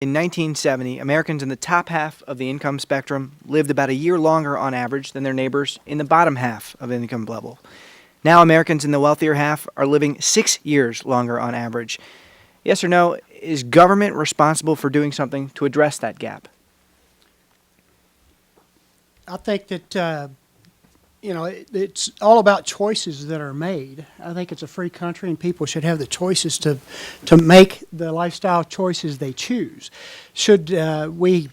In 1970, Americans in the top half of the income spectrum lived about a year longer on average than their neighbors in the bottom half of the income level. Now Americans in the wealthier half are living 6 years longer on average. Yes or no, is government responsible for doing something to address that gap? I think that it's all about choices that are made. I think it's a free country, and people should have the choices to make the lifestyle choices they choose. Should we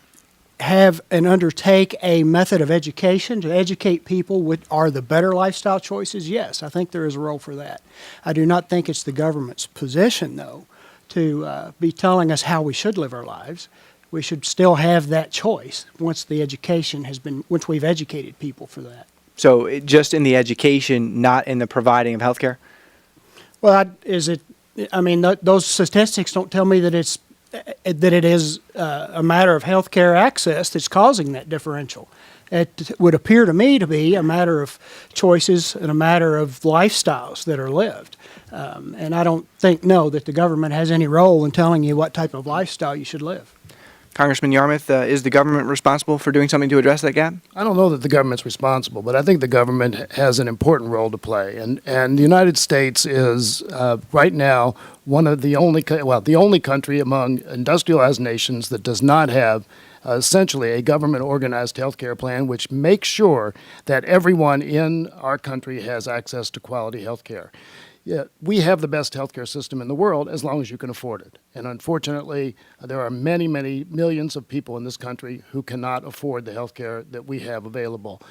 have and undertake a method of education to educate people what are the better lifestyle choices? Yes, I think there is a role for that. I do not think it's the government's position, though, to be telling us how we should live our lives. We should still have that choice once once we've educated people for that. So just in the education, not in the providing of health care? Well, those statistics don't tell me that it is a matter of health care access that's causing that differential. It would appear to me to be a matter of choices and a matter of lifestyles that are lived. And I don't think, that the government has any role in telling you what type of lifestyle you should live. Congressman Yarmuth, is the government responsible for doing something to address that gap? I don't know that the government's responsible, but I think the government has an important role to play. And the United States is right now one of the only country among industrialized nations that does not have essentially a government-organized health care plan which makes sure that everyone in our country has access to quality health care. Yeah, we have the best healthcare system in the world as long as you can afford it. And unfortunately, there are many, many millions of people in this country who cannot afford the healthcare that we have available.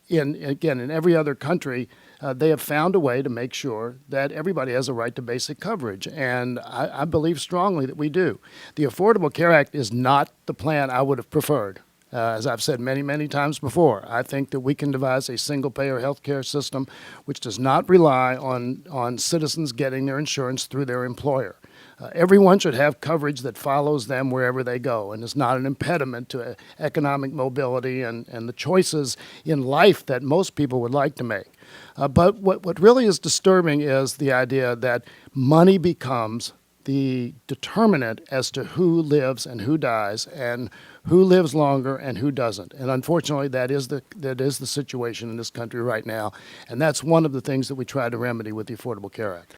In every other country, they have found a way to make sure that everybody has a right to basic coverage. And I believe strongly that we do. The Affordable Care Act is not the plan I would have preferred. As I've said many, many times before, I think that we can devise a single-payer health care system which does not rely on citizens getting their insurance through their employer. Everyone should have coverage that follows them wherever they go and is not an impediment to economic mobility and the choices in life that most people would like to make. But what really is disturbing is the idea that money becomes the determinant as to who lives and who dies and who lives longer and who doesn't. And unfortunately, that is the situation in this country right now. And that's one of the things that we try to remedy with the Affordable Care Act.